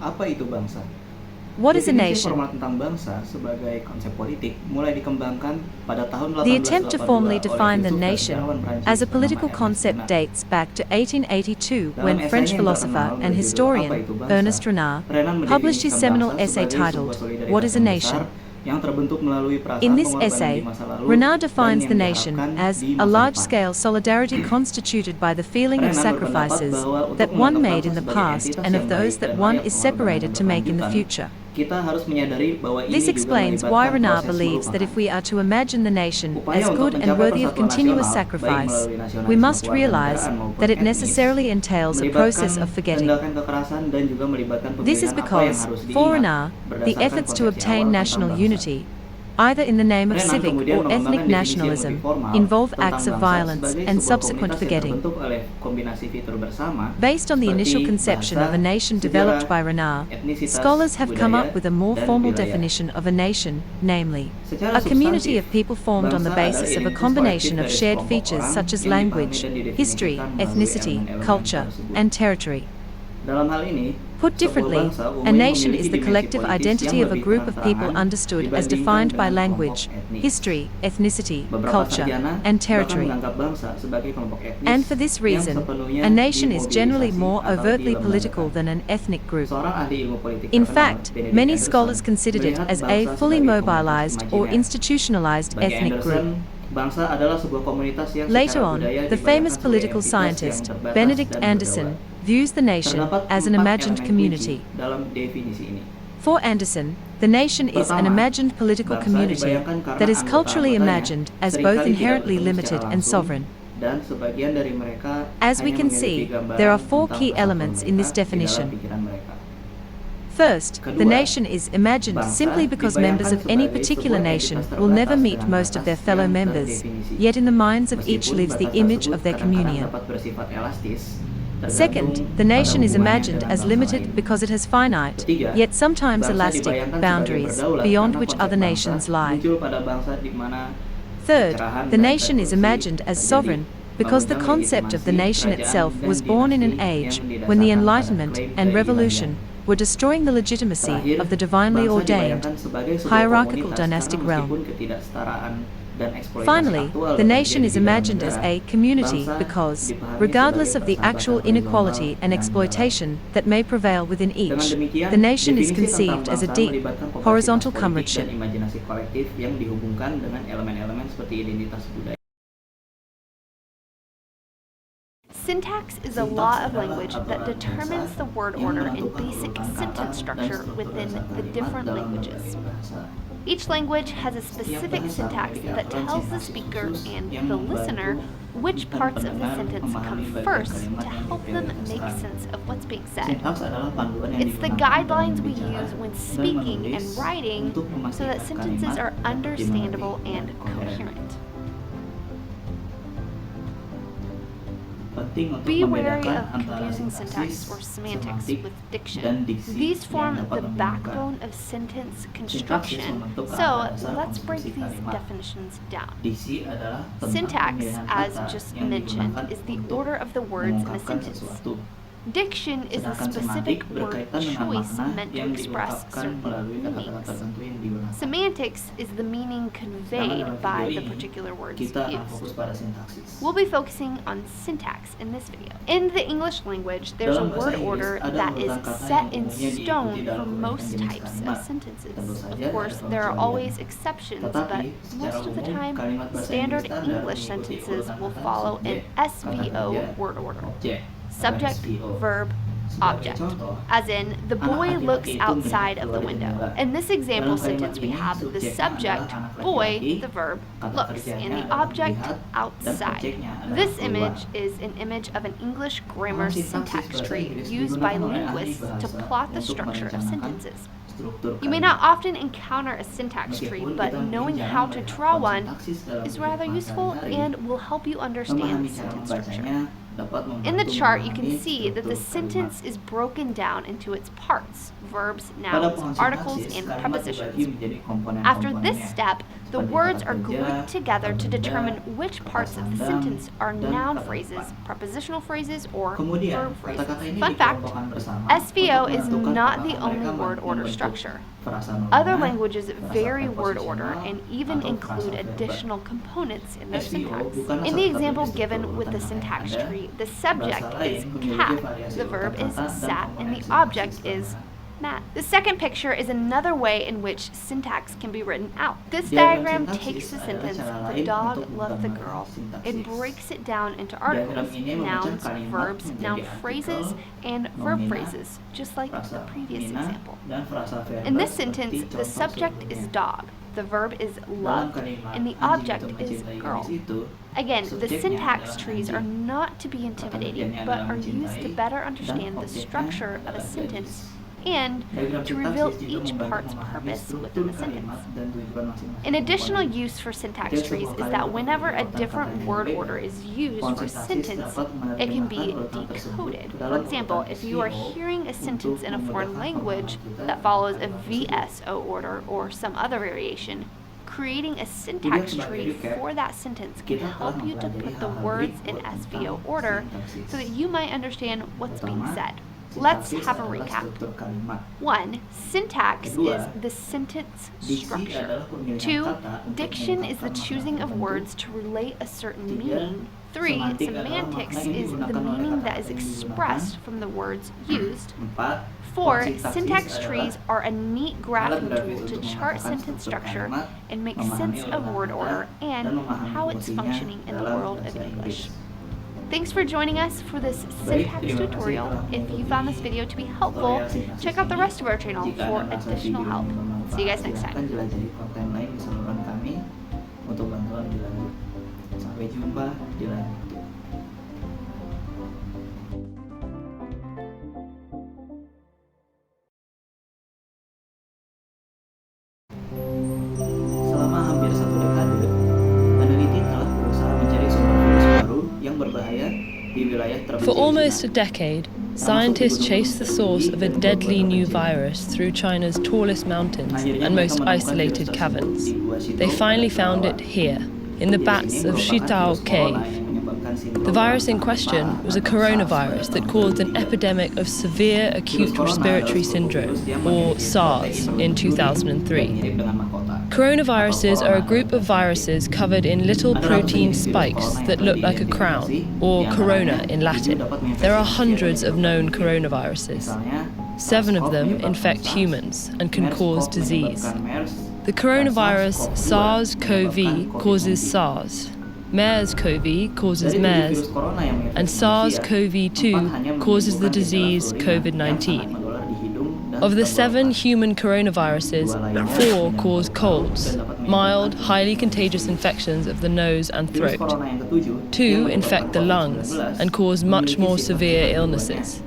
Apa itu bangsa? What is a Definisi nation? formal tentang bangsa sebagai konsep politik mulai dikembangkan pada tahun The attempt to 1882 formally oleh define the filsuf dan nation sejarawan Prancis as a bernama political Ernest concept Renan. dates back to 1882 Dalam when French esainya yang philosopher terkenal and berjudul Apa historian itu Bangsa, Ernest Renan Renan published his mendefinisikan seminal bangsa essay sebagai titled sebuah solidaritas What is a yang Nation? besar yang terbentuk melalui perasaan In this pengorbanan essay, di masa lalu Renan dan defines yang the nation diharapkan as di a masa large-scale solidarity constituted by the feeling of Renan berpendapat sacrifices bahwa untuk that one menganggap made bangsa in the sebagai past entitas and yang of those baik that dan one layak is pengorbanan separated yang to make in the berkelanjutan, future. kita harus menyadari bahwa This ini juga explains why melibatkan Renan proses believes that if we are to imagine the nation Upaya as untuk good and mencapai worthy of persatuan continuous nasional, baik sacrifice, melalui we nasionalisme must realize kewarganegaraan maupun that it etnis, necessarily entails a process melibatkan of forgetting. tindakan kekerasan dan juga melibatkan This is pemilihan apa yang because, harus for diingat Renan, the berdasarkan efforts to konsepsi obtain awal tentang national bangsa. unity, either in the name of Renan civic kemudian or ethnic mengembangkan definisi yang nationalism, lebih formal involve tentang acts of bangsa violence sebagai and sebuah subsequent komunitas yang forgetting. terbentuk oleh kombinasi fitur bersama Based on the initial seperti conception bahasa, of a nation sejarah, developed by Renan, etnisitas, scholars have come budaya, up with a more dan formal wilayah. definition of a nation, namely, Secara a community substantif, of people formed on the bangsa basis of a adalah combination identitas of kolektif shared dari features sekelompok such as orang yang language, dipahami dan history, didefinisikan melalui ethnicity, elemen-elemen culture, tersebut. and territory. Dalam hal ini, Put differently, sebuah bangsa a umumnya nation memiliki is the dimensi collective politis identity yang of a lebih group of people terang-terangan understood as dibandingkan defined by dengan language, kelompok etnis. history, ethnicity, Beberapa culture, sarjana and bahkan territory. menganggap bangsa sebagai kelompok etnis And for this yang reason, sepenuhnya a nation is generally dimobilisasi more atau overtly political dilembagakan. than an ethnic group. Seorang ahli ilmu politik In terkenal, fact, Benedict many Anderson, scholars considered it melihat as a bangsa fully sebagai mobilized komunitas or imajiner. institutionalized Bagi ethnic group. Anderson, bangsa adalah sebuah komunitas yang Later secara on, budaya the dibayangkan famous sebagai political entitas yang scientist, terbatas Benedict dan Anderson, berdaulat. views the nation Terdapat as an 4 imagined elemen community. kunci dalam definisi ini. For Anderson, the nation is an Pertama, imagined political bangsa community dibayangkan karena that is culturally anggota-anggotanya imagined as seringkali both tidak inherently bertemu limited secara and langsung, sovereign. dan sebagian dari mereka As we hanya can memiliki see, gambaran there are 4 tentang key kesatuan elements in this mereka di dalam definition. pikiran mereka. First, the Kedua, nation is imagined bangsa simply because members of dibayangkan any sebagai particular sebuah nation entitas will never terbatas meet dengan most of their batas fellow yang members, terdefinisi. yet in the minds of each Meskipun lives the batas image tersebut of their kadang-kadang communion. dapat bersifat elastis, Second, tergantung the nation pada is hubungannya imagined dengan as bangsa limited lain. because it has finite, Ketiga, yet sometimes bangsa elastic, dibayangkan sebagai boundaries berdaulat beyond karena which konsep other bangsa nations lie. muncul pada bangsa di mana Third, kecerahan the dan nation is revolusi imagined as terjadi, sovereign because the membangun concept of the legitimasi nation kerajaan itself dan was born in an dinasti age yang when the didasarkan pada Enlightenment klaim and keilahian. Revolution were destroying the legitimacy Terakhir, of the divinely bangsa ordained, dibayangkan sebagai sebuah hierarchical komunitas dynastic karena realm. meskipun ketidaksetaraan dan eksploitasi Finally, aktual the bekerja nation di is bidang imagined as negara, a community bangsa because, dipahami regardless sebagai of the persahabatan actual horizontal inequality and yang exploitation that may prevail within Dengan each, demikian, the nation is definisi conceived tentang as a bangsa deep, melibatkan kompleksitas horizontal politik comradeship. dan imajinasi kolektif yang dihubungkan dengan elemen-elemen seperti identitas budaya. Syntax is a law of language that determines the word order and basic sentence structure within the different languages. Each language has a specific syntax that tells the speaker and the listener which parts of the sentence come first to help them make sense of what's being said. It's the guidelines we use when speaking and writing so that sentences are understandable and coherent. Be wary of confusing syntax or semantics with diction. These form the backbone of sentence construction, so let's break these definitions down. Syntax, as just mentioned, is the order of the words in a sentence. Diction is the specific word choice meant to express certain meanings. Semantics is the meaning conveyed by the particular words used. We'll be focusing on syntax in this video. In the English language, there's a word order that is set in stone for most types of sentences. Of course, there are always exceptions, but most of the time, standard English sentences will follow an SVO word order. Subject, verb, object. As in, the boy looks outside of the window. In this example sentence, we have the subject, boy, the verb, looks, and the object, outside. This image is an image of an English grammar syntax tree used by linguists to plot the structure of sentences. You may not often encounter a syntax tree, but knowing how to draw one is rather useful and will help you understand the sentence structure. In the chart, you can see that the sentence is broken down into its parts: verbs, nouns, articles, and prepositions. After this step, The words are grouped together to determine which parts of the sentence are noun phrases, prepositional phrases, or verb phrases. Fun fact, SVO is not the only word order structure. Other languages vary word order and even include additional components in their syntax. In the example given with the syntax tree, the subject is cat, the verb is sat, and the object is Matt. The second picture is another way in which syntax can be written out. This diagram takes the sentence, "The dog loved the girl." It breaks it down into articles, nouns, verbs, noun phrases, and verb phrases, just like the previous example. In this sentence, the subject is dog, the verb is loved, and the object is girl. Again, the syntax trees are not to be intimidating, but are used to better understand the structure of a sentence and to reveal each part's purpose within the sentence. An additional use for syntax trees is that whenever a different word order is used for a sentence, it can be decoded. For example, if you are hearing a sentence in a foreign language that follows a VSO order or some other variation, creating a syntax tree for that sentence can help you to put the words in SVO order so that you might understand what's being said. Let's have a recap. 1. Syntax is the sentence structure. 2. Diction is the choosing of words to relate a certain meaning. 3. Semantics is the meaning that is expressed from the words used. 4. Syntax trees are a neat graphing tool to chart sentence structure and make sense of word order and how it's functioning in the world of English. Thanks for joining us for this syntax tutorial. If you found this video to be helpful, check out the rest of our channel for additional help. See you guys next time. Konten lain di saluran kami untuk bantuan lebih lanjut. Sampai jumpa di lain waktu. Selama hampir 1 dekade, peneliti telah berusaha mencari sumber virus baru yang berbahaya di wilayah terbesar. For almost a decade, scientists chased the source of a deadly new virus through China's tallest mountains and most isolated caverns. They finally found it here, in the bats of Shitao Cave. The virus in question was a coronavirus that caused an epidemic of severe acute respiratory syndrome, or SARS, in 2003. Coronaviruses are a group of viruses covered in little protein spikes that look like a crown, or corona in Latin. There are hundreds of known coronaviruses. 7 of them infect humans and can cause disease. The coronavirus SARS-CoV causes SARS, MERS-CoV causes MERS, and SARS-CoV-2 causes the disease COVID-19. Of the 7 human coronaviruses, 4 cause colds, mild, highly contagious infections of the nose and throat. 2 infect the lungs and cause much more severe illnesses.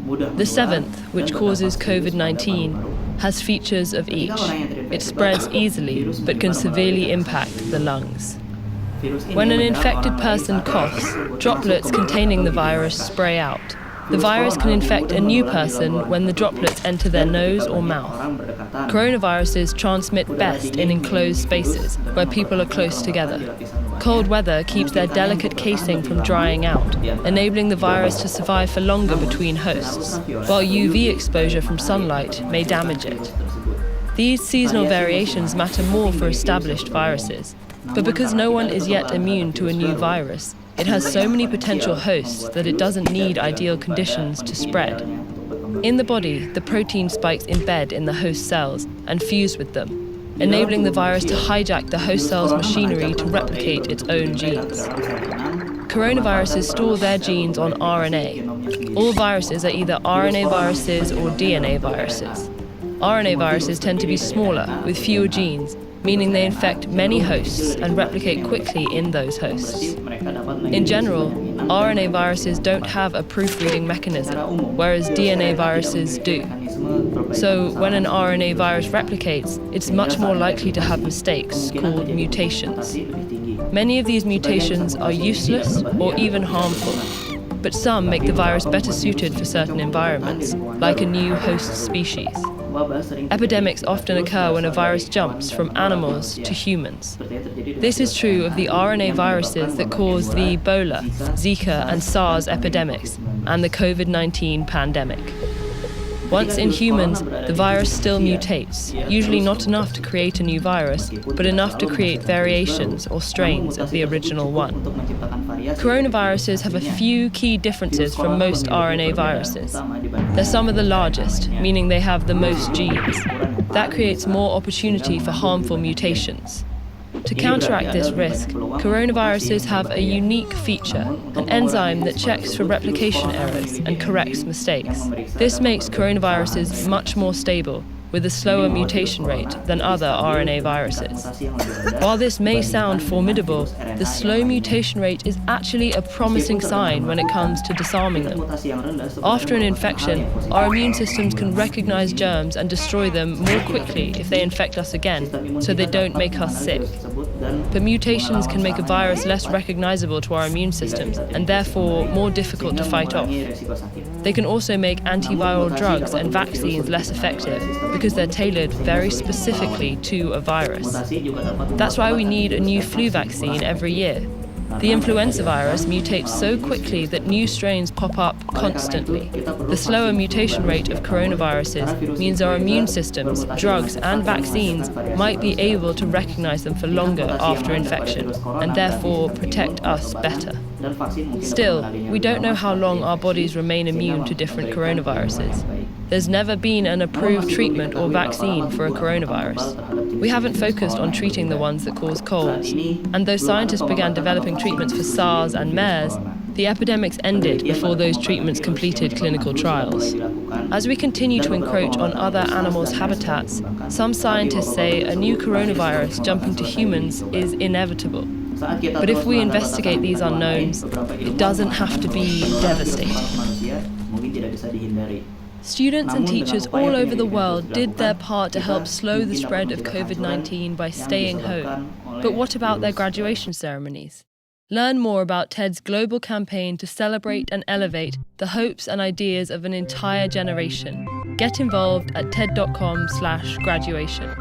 The 7th, which causes COVID-19, has features of each. It spreads easily, but can severely impact the lungs. When an infected person coughs, droplets containing the virus spray out. The virus can infect a new person when the droplets enter their nose or mouth. Coronaviruses transmit best in enclosed spaces, where people are close together. Cold weather keeps their delicate casing from drying out, enabling the virus to survive for longer between hosts, while UV exposure from sunlight may damage it. These seasonal variations matter more for established viruses, but because no one is yet immune to a new virus, it has so many potential hosts that it doesn't need ideal conditions to spread. In the body, the protein spikes embed in the host cells and fuse with them, enabling the virus to hijack the host cell's machinery to replicate its own genes. Coronaviruses store their genes on RNA. All viruses are either RNA viruses or DNA viruses. RNA viruses tend to be smaller, with fewer genes, meaning they infect many hosts and replicate quickly in those hosts. In general, RNA viruses don't have a proofreading mechanism, whereas DNA viruses do. So when an RNA virus replicates, it's much more likely to have mistakes, called mutations. Many of these mutations are useless or even harmful, but some make the virus better suited for certain environments, like a new host species. Epidemics often occur when a virus jumps from animals to humans. This is true of the RNA viruses that cause the Ebola, Zika, and SARS epidemics, and the COVID-19 pandemic. Once in humans, the virus still mutates, usually not enough to create a new virus, but enough to create variations or strains of the original one. Coronaviruses have a few key differences from most RNA viruses. They're some of the largest, meaning they have the most genes. That creates more opportunity for harmful mutations. To counteract this risk, coronaviruses have a unique feature, an enzyme that checks for replication errors and corrects mistakes. This makes coronaviruses much more stable, with a slower mutation rate than other RNA viruses. While this may sound formidable, the slow mutation rate is actually a promising sign when it comes to disarming them. After an infection, our immune systems can recognize germs and destroy them more quickly if they infect us again, so they don't make us sick. But mutations can make a virus less recognizable to our immune systems, and therefore more difficult to fight off. They can also make antiviral drugs and vaccines less effective, because they're tailored very specifically to a virus. That's why we need a new flu vaccine every year. The influenza virus mutates so quickly that new strains pop up constantly. The slower mutation rate of coronaviruses means our immune systems, drugs, and vaccines might be able to recognize them for longer after infection, and therefore protect us better. Still, we don't know how long our bodies remain immune to different coronaviruses. There's never been an approved treatment or vaccine for a coronavirus. We haven't focused on treating the ones that cause colds, and though scientists began developing treatments for SARS and MERS, the epidemics ended before those treatments completed clinical trials. As we continue to encroach on other animals' habitats, some scientists say a new coronavirus jumping to humans is inevitable. But if we investigate these unknowns, it doesn't have to be devastating. Students and teachers all over the world did their part to help slow the spread of COVID-19 by staying home. But what about their graduation ceremonies? Learn more about TED's global campaign to celebrate and elevate the hopes and ideas of an entire generation. Get involved at ted.com/graduation.